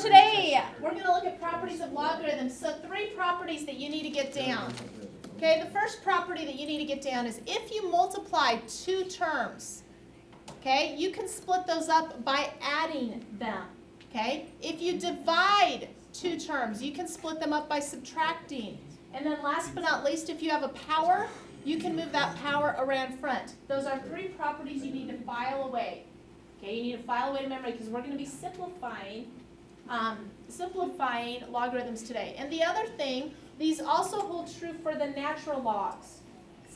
Today, we're going to look at properties of logarithms. So 3 properties that you need to get down. Okay, the first property that you need to get down is if you multiply 2 terms, okay, you can split those up by adding them. Okay, if you divide 2 terms, you can split them up by subtracting. And then last but not least, if you have a power, you can move that power around front. Those are 3 properties you need to file away. Okay, you need to file away to memory because we're going to be simplifying logarithms today. And the other thing, these also hold true for the natural logs.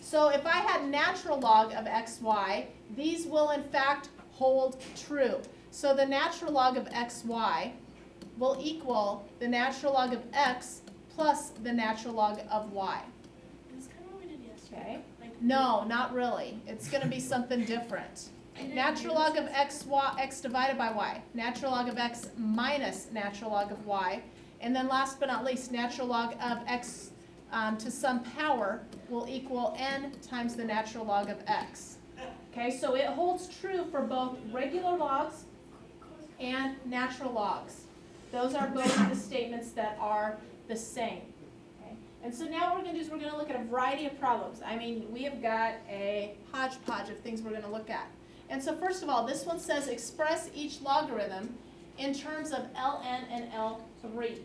So if I had natural log of xy, these will in fact hold true. So the natural log of xy will equal the natural log of x plus the natural log of y. It's kind of what we did yesterday. Okay? Like, No, not really. It's going to be something different. Natural log of x divided by y. Natural log of x minus natural log of y. And then last but not least, natural log of x to some power will equal n times the natural log of x. Okay, so it holds true for both regular logs and natural logs. Those are both the statements that are the same. Okay? And so now what we're going to do is we're going to look at a variety of problems. I mean, we have got a hodgepodge of things we're going to look at. And so first of all, this one says express each logarithm in terms of ln and L3.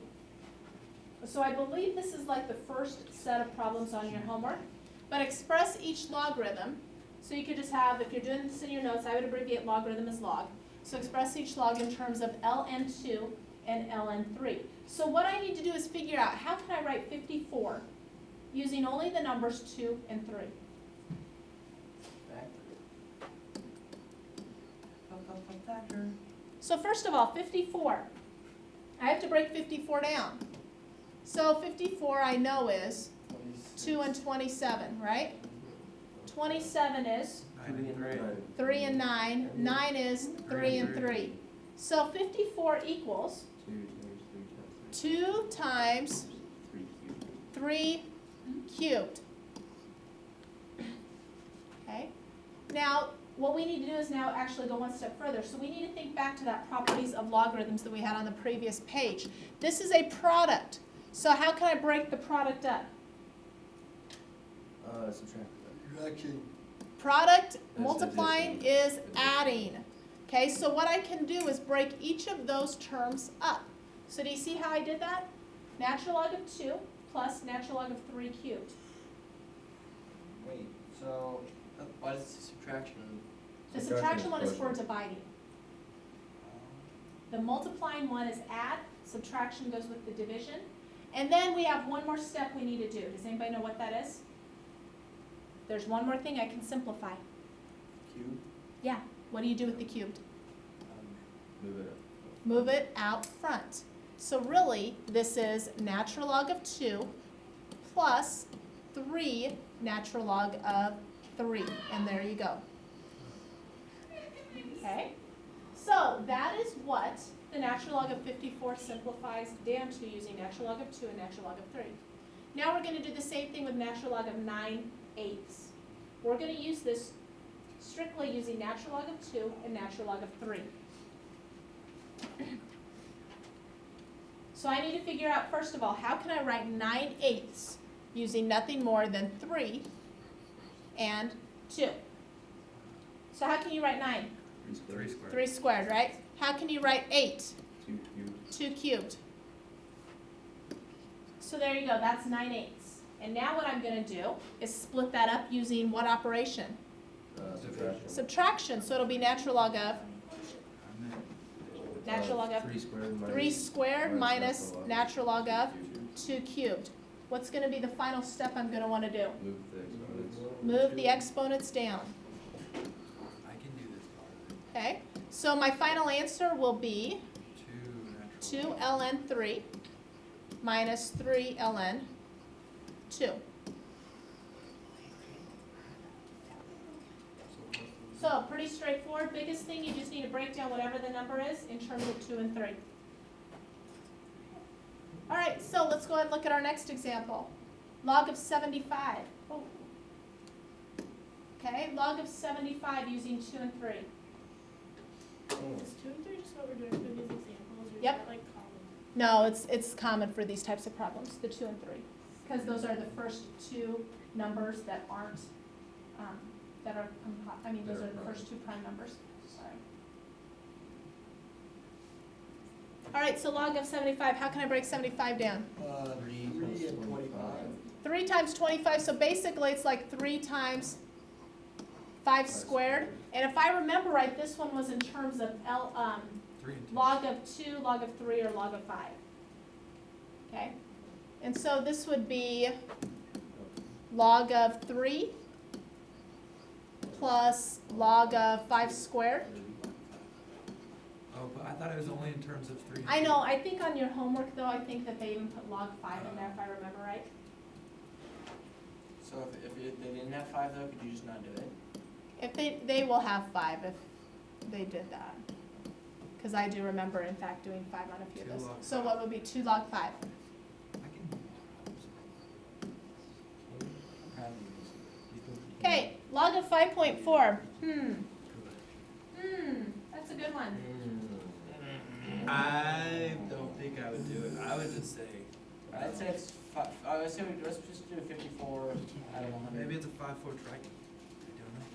So I believe this is like the first set of problems on your homework. But express each logarithm. So you could just have, if you're doing this in your notes, I would abbreviate logarithm as log. So express each log in terms of ln2 and ln3. So what I need to do is figure out how can I write 54 using only the numbers 2 and 3. So first of all, 54. I have to break 54 down. So 54 I know is 2 and 27, right? 27 is 3 and 9. 9 is 3 and 3. So 54 equals 2 times 3 cubed. Okay? Now, what we need to do is now actually go one step further. So we need to think back to that properties of logarithms that we had on the previous page. This is a product. So how can I break the product up? Subtraction. Product multiplying is adding. Okay, so what I can do is break each of those terms up. So do you see how I did that? Natural log of 2 plus natural log of 3 cubed. Wait, so why is the subtraction? The subtraction one is for dividing. The multiplying one is add, subtraction goes with the division. And then we have one more step we need to do. Does anybody know what that is? There's one more thing I can simplify. Cube? Yeah, what do you do with the cubed? Move it up. Move it out front. So really, this is natural log of 2 plus 3 natural log of 3. And there you go. Okay? So that is what the natural log of 54 simplifies down to using natural log of 2 and natural log of 3. Now we're going to do the same thing with natural log of 9/8. We're going to use this strictly using natural log of 2 and natural log of 3. So I need to figure out, first of all, how can I write 9/8 using nothing more than 3 and 2. So how can you write 9? 3 squared. 3 squared, right? How can you write 8? 2 cubed. 2 cubed. So there you go, that's 9/8. And now what I'm going to do is split that up using what operation? Subtraction. Subtraction. So it'll be natural log of 3 squared minus natural log of 2 cubed. What's going to be the final step I'm going to want to do? Move the exponents. Move the exponents down. I can do this part. Okay? So my final answer will be 2 ln 3 minus 3 ln 2. So pretty straightforward. Biggest thing, you just need to break down whatever the number is in terms of 2 and 3. All right, so let's go ahead and look at our next example. Log of 75. Oh. Okay, log of 75 using 2 and 3. is 2 and 3 just what we're doing for these examples? Or is Yep. that like column? No, it's common for these types of problems, the 2 and 3, because those are the first two numbers that aren't, those are the first two prime numbers, sorry. All right, so log of 75, how can I break 75 down? 3 and 25. 3 times 25, so basically it's like 3 times 5 squared. And if I remember right, this one was in terms of 3 and 2. log of 2, log of 3, or log of 5. Okay? And so this would be log of 3 plus log of 5 squared. Oh, but I thought it was only in terms of 3 and 2. I know, I think on your homework though, I think that they even put log 5 in there if I remember right. So if they didn't have 5 though, could you just not do it? If they will have 5 if they did that. Because I do remember in fact doing 5 on a few of 2 those. log So 5. what would be 2 log 5? I can do Okay, log of 5.4. That's a good one. I don't think I would do it. I would just say, I'd say it's 5. Let's just do 54 out of 100. maybe it's a 5-4 trike. I don't know.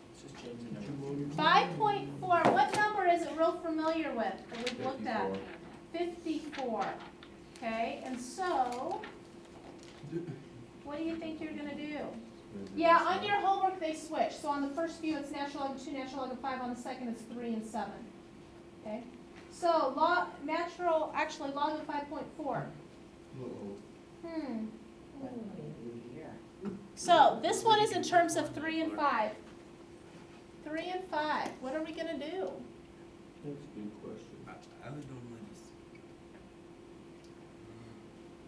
Let's just change the number. 5.4, what number is it real familiar with that we've looked at? 54. Okay, and so, what do you think you're going to do? Yeah, on your homework they switch. So on the first view it's natural log of 2, natural log of 5. On the second it's 3 and 7. Okay? So log of 5.4. So this one is in terms of 3 and 5. 3 and 5. What are we going to do? That's a good question. I would normally just.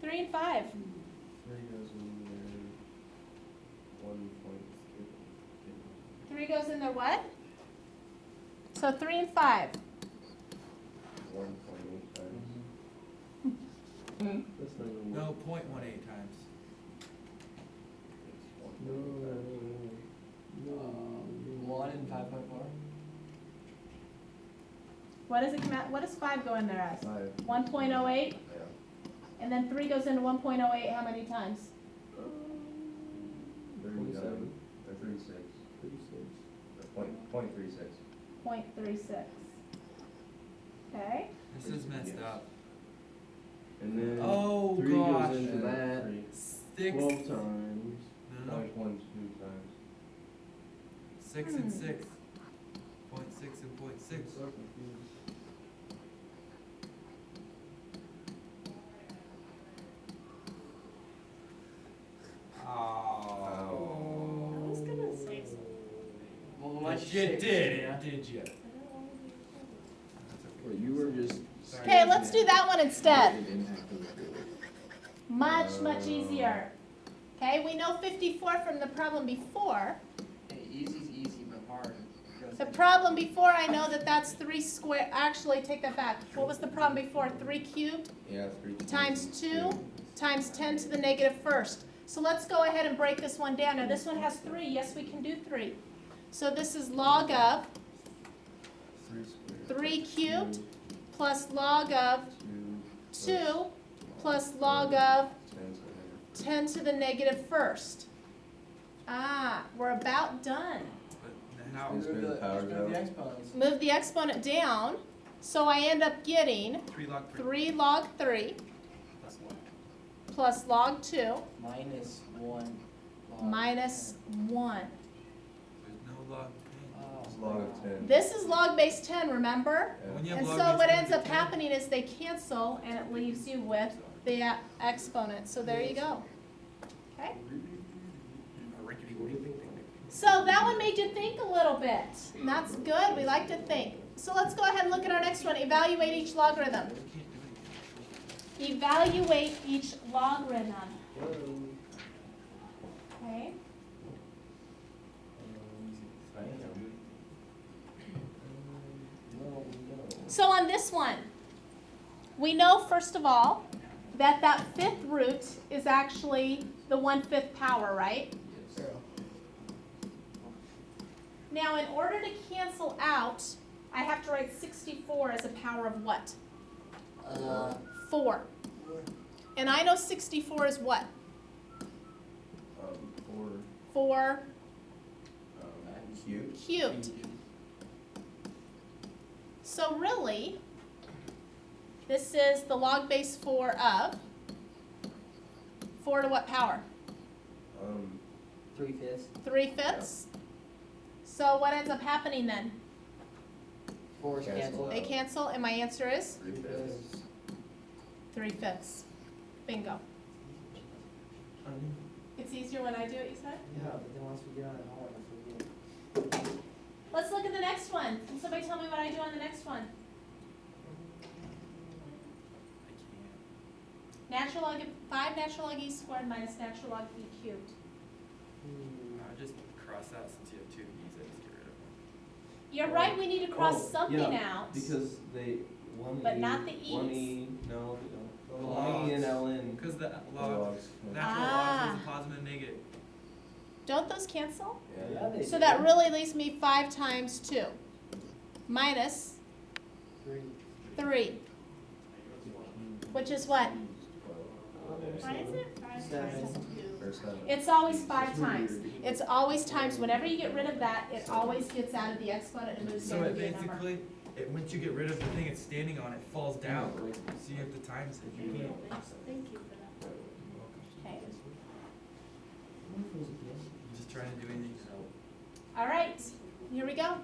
3 and 5. 3 goes in there. 1.3. 3 goes in there what? So 3 and 5. 1.8 times. That's not even. No, 0.18 times. No. 1 and 5.4. What does 5 go in there as? 5. 1.08? Yeah. And then 3 goes into 1.08 how many times? 37. Or 36. 0.36. 0.36. Okay. This is messed up. And then Oh, 3 gosh. goes into that 6. 12 times. No, no. 0.12 times. 6 and 6. 0.6 and 0.6. So confused. Oh. I was gonna say something. Well, But once you say did yeah. it, did you? Well, you were just. Okay, let's do that one instead. Much easier. Okay, we know 54 from the problem before. Hey, easy's easy, but hard. The problem before, I know that that's 3 squared. Actually, take that back. What was the problem before? 3 cubed Yeah, 3 times 2 times 10 to the negative first. So let's go ahead and break this one down. Now this one has 3. Yes, we can do 3. So this is log of 3 cubed plus log of 2 plus log of 10 to the negative first. Ah, we're about done. But how? Just move the power just move down. the exponents. Move the exponent down, so I end up getting 3 log 3. 3 log 3 Plus 1. plus log 2 Minus 1. Log minus 1. There's no log 10. It's log of 10. This is log base 10, remember? Yeah. When you have And log so base what 10, ends you up get happening is they cancel and it leaves you with the exponent. So there you go. Okay? So that one made you think a little bit. And that's good. We like to think. So let's go ahead and look at our next one. Evaluate each logarithm. Evaluate each logarithm. Okay? So on this one, we know first of all that that 5th root is actually the 1/5 power, right? Now in order to cancel out I have to write 64 as a power of what? 4. And I know 64 is what? Four, 4 cubed. cubed. So really, this is the log base 4 of 4 to what power? 3/5. 3/5. So what ends up happening then? 4 is Cancel canceled. They cancel, and my answer is 3/5. 3/5. Bingo. It's easier when I do it, you said? Yeah, but then once we get on it, I forget. Let's look at the next one. Can somebody tell me what I do on the next one? Natural log of 5 natural log e squared minus natural log e cubed. I just cross out since you have two e's, I just get rid of them. You're right, we need to cross Oh, something yeah, out. Because they, one E. But not the One E's. E, no, they don't. The One E and logs. ln. Cause the the log, logs, yeah. natural Ah. logs is a positive and negative. Don't those cancel? Yeah, they So do. that really leaves me 5 times 2 minus 3, which is what? Why is it 5 7. times 2? Or 7. It's always 5 times. It's always times. Whenever you get rid of that, it always gets out of the exponent and moves So down to it be a number. basically, once you get rid of the thing it's standing on, it falls down, so you have to times it, you can't. Thank you for that. Okay. Just trying to do anything. All right, here we go.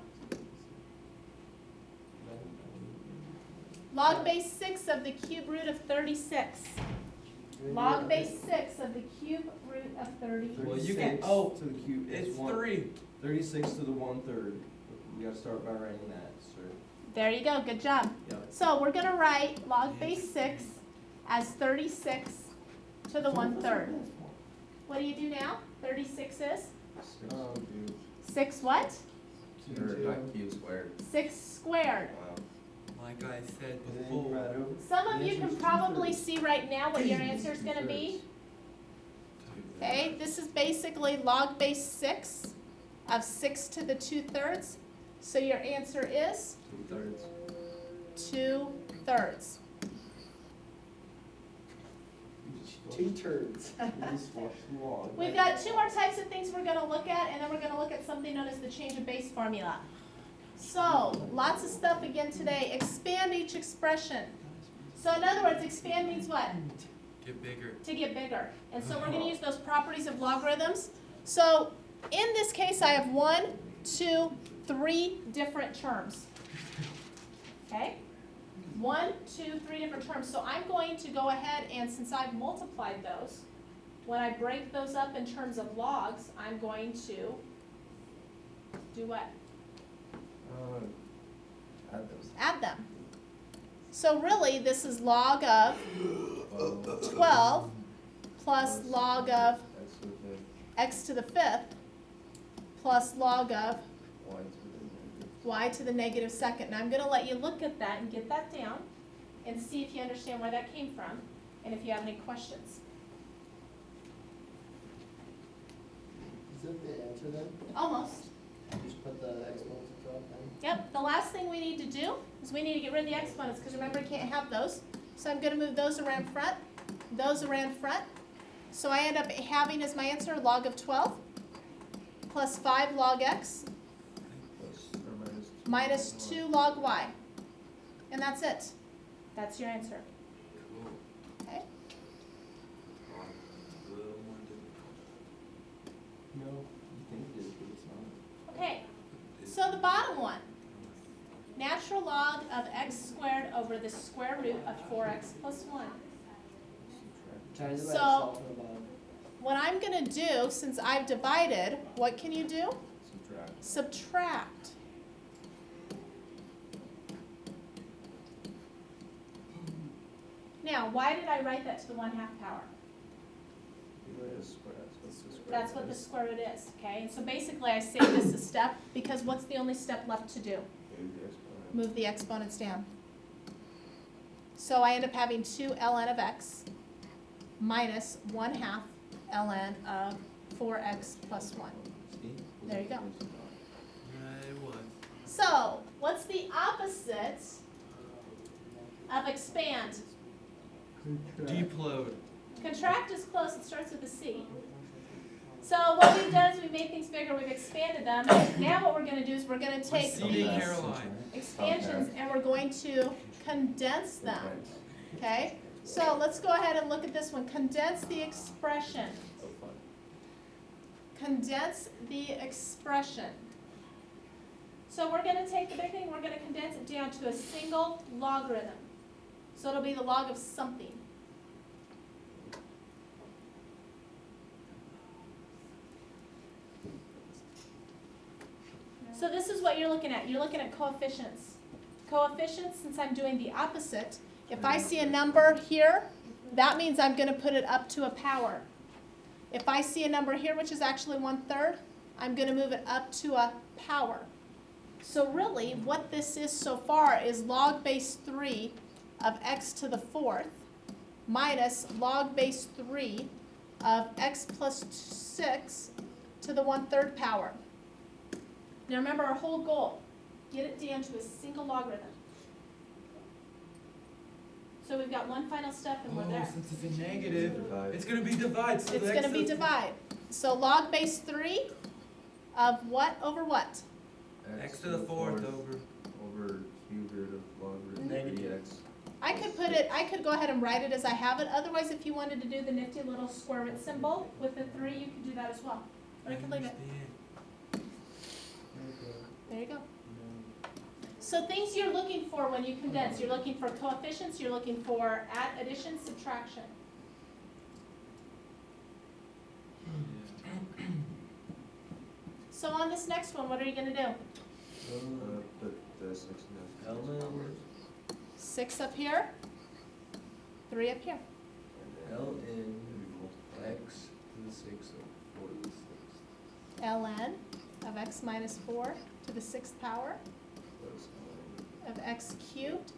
Log base 6 of the cube root of 36. Log base 6 of the cube root of 36. Well, you can- can, to the cube, It's it's 1. 3. 36 to the 1/3. You gotta start by writing that, sir. There you go, good job. Yep. So we're gonna write log base 6 as 36 to the 1/3. What do you do now? 36 is? 6 what? Or not cube squared. 6 squared. Wow. Like I said And then you before. write over. Some of The you answer can is probably 2/3. see right now what your answer is gonna be. 2/3. Okay, this is basically log base 6 of 6 to the 2/3. So your answer is 2/3. 2/3. 2 turds. You just wash the log. We've got 2 more types of things we're gonna look at, and then we're gonna look at something known as the change of base formula. So, lots of stuff again today. Expand each expression. So in other words, expand means what? Get bigger. To get bigger. And so we're going to use those properties of logarithms. So in this case, I have 1, 2, 3 different terms. Okay? 1, 2, 3 different terms. So I'm going to go ahead and since I've multiplied those, when I break those up in terms of logs, I'm going to do what? Add those. Add them. So really, this is log of 12 plus log of X to the 5th. x to the 5th plus log of Y to the negative. y to the negative 2nd. Now I'm going to let you look at that and get that down and see if you understand where that came from and if you have any questions. Is that the answer then? Almost. Just put the exponents at 12 then? Yep, the last thing we need to do is we need to get rid of the exponents because remember you can't have those. So I'm going to move those around front, those around front. So I end up having as my answer log of 12 plus 5 log x Plus or minus 2 log y. And that's it. That's your answer. Cool. Okay? A little more difficult. No, you think it is, but it's not. Okay, so the bottom one. Natural log of x squared over the square root of 4x plus 1. Times it by So- itself on the bottom. What I'm going to do, since I've divided, what can you do? Subtract. Subtract. Now, why did I write that to the 1/2 power? That's what the square root is, okay? And so basically I say this a step because what's the only step left to do? Move the exponents down. So I end up having 2 ln of x minus 1/2 ln of 4x plus 1. There you go. It was. So What's the opposite of expand? Deplode. Contract is close, it starts with a C. So what we've done is we've made things bigger, we've expanded them. Now what we're gonna do is we're gonna take Receding these hairline. expansions and we're going to condense them, okay? So let's go ahead and look at this one. Condense the expression. Condense the expression. So we're gonna take the big thing, we're gonna condense it down to a single logarithm. So it'll be the log of something. So this is what you're looking at. You're looking at coefficients. Coefficients, since I'm doing the opposite, if I see a number here, that means I'm going to put it up to a power. If I see a number here, which is actually 1/3, I'm going to move it up to a power. So really, what this is so far is log base 3 of x to the 4th minus log base 3 of x plus 6 to the 1/3 power. Now remember our whole goal, get it down to a single logarithm. So we've got one final step and we're there. Since it's a negative, it's gonna be divide. So It's the gonna x be is- divide. So log base 3 of what over what? X to the 4th over. Over cube root of log root of Negative. x. I could go ahead and write it as I have it. Otherwise, if you wanted to do the nifty little square root symbol with the 3, you could do that as well. Or you can leave it. There you go. So things you're looking for when you condense, you're looking for coefficients, you're looking for addition, subtraction. So on this next one, what are you going to do? Put the 6 in Ln 6 up here, 3 up here. Ln x to the 6th of 4 to the 6th. ln of x minus 4 to the 6th power of x cubed.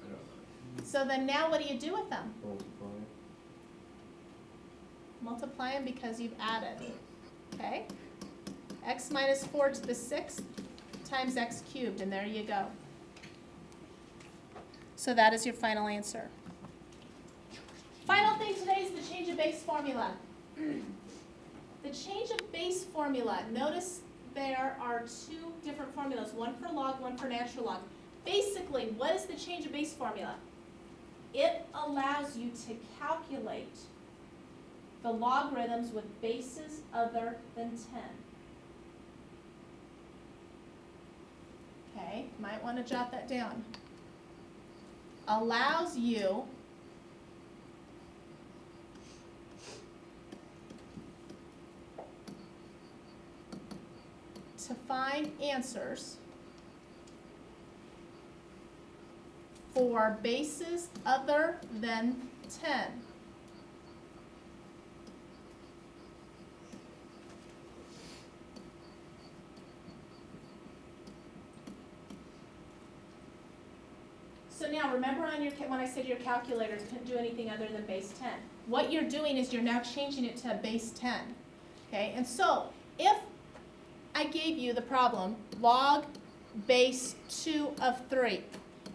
So then now what do you do with them? Multiply. Multiply them because you've added, okay? X minus 4 to the 6th times x cubed, and there you go. So that is your final answer. Final thing today is the change of base formula. The change of base formula, notice there are 2 different formulas, one for log, one for natural log. Basically, what is the change of base formula? It allows you to calculate the logarithms with bases other than 10. Okay, might want to jot that down. Allows you to find answers for bases other than 10. So now remember on your when I said your calculator couldn't do anything other than base 10. What you're doing is you're now changing it to base 10. Okay, and so if I gave you the problem log base 2 of 3,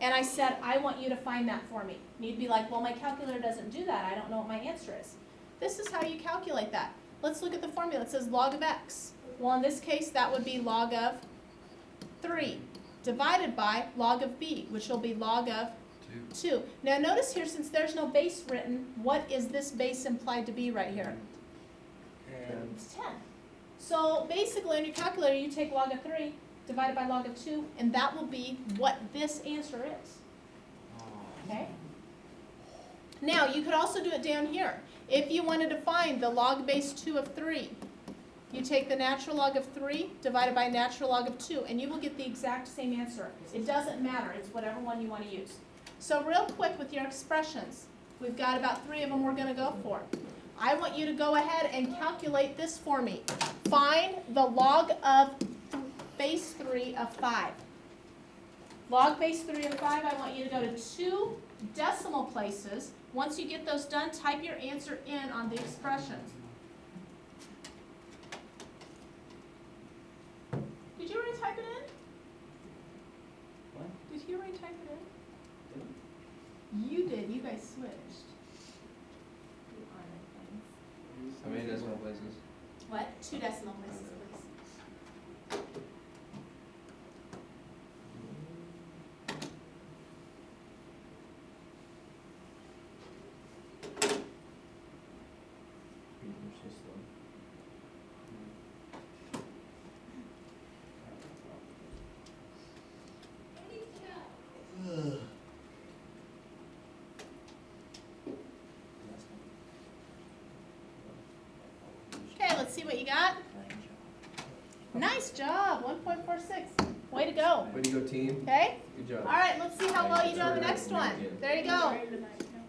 and I said I want you to find that for me, and you'd be like, well, my calculator doesn't do that. I don't know what my answer is. This is how you calculate that. Let's look at the formula. It says log of x. Well, in this case, that would be log of 3 divided by log of b, which will be log of 2. Now notice here, since there's no base written, what is this base implied to be right here? It's 10. So basically on your calculator, you take log of 3 divided by log of 2, and that will be what this answer is. Okay? Now, you could also do it down here. If you wanted to find the log base 2 of 3, you take the natural log of 3 divided by natural log of 2, and you will get the exact same answer. It doesn't matter. It's whatever one you want to use. So real quick with your expressions, we've got about 3 of them we're going to go for. I want you to go ahead and calculate this for me. Find the log of base 3 of 5. Log base 3 of 5, I want you to go to 2 decimal places. Once you get those done, type your answer in on the expressions. Did you already type it in? What? guys switched. How many decimal places? What? 2 decimal places, please. You're so slow. Okay, let's see what you got. Nice job, 1.46. Way to go. Way to go, team. Okay? Good job. All right, let's see how well you do on the next one. There you go.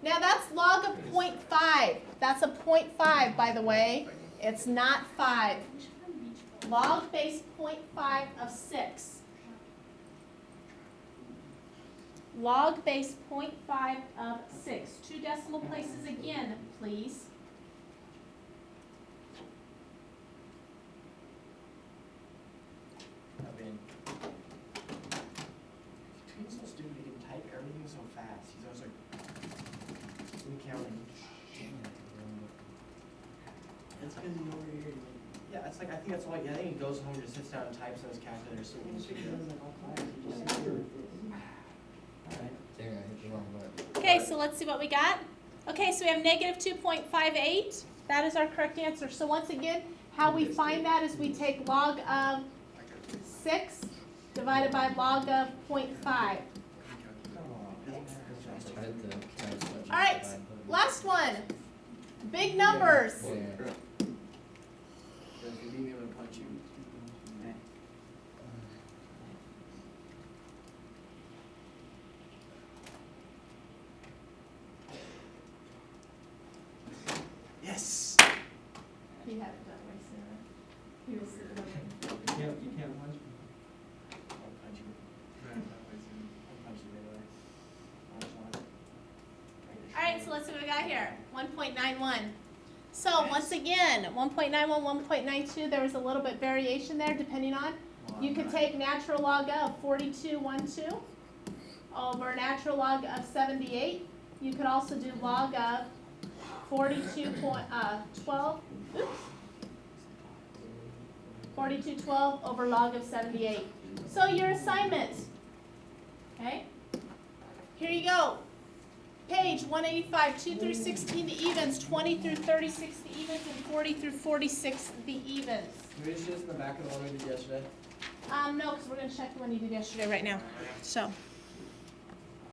Now that's log of 0.5. That's a 0.5, by the way. It's not 5. Log base 0.5 of 6. Log base 0.5 of 6. 2 decimal places again, please. I mean, he's so stupid, he can type everything so fast. He's always like, recounting. That's because he's over here. Yeah, it's like, I think that's why, I think he goes home, just sits down and types on his calculator, so he just does like all class. He just sits there. Alright. Dang, I hit the wrong button. Okay, so let's see what we got. Okay, so we have negative 2.58. That is our correct answer. So once again, how we find that is we take log of 6 divided by log of 0.5. I tried to count as much as All right, I could. last one. Big numbers. Yeah. If you leave me, I'm gonna punch you. Yes! He had it that way, Sarah. He was You can't punch me. I'll punch you. I'll punch you right away. I just want to- All right, so let's see what we got here. 1.91. So once again, 1.91, 1.92, there was a little bit variation there depending on. You could take natural log of 4212 over natural log of 78. You could also do log of 42.12. 4212 over log of 78. So your assignment. Okay? Here you go. Page 185, 2 through 16 the evens, 20 through 36 the evens, and 40 through 46 the evens. Can we just do this in the back of the one we did yesterday? No, because we're going to check the one you did yesterday right now. So.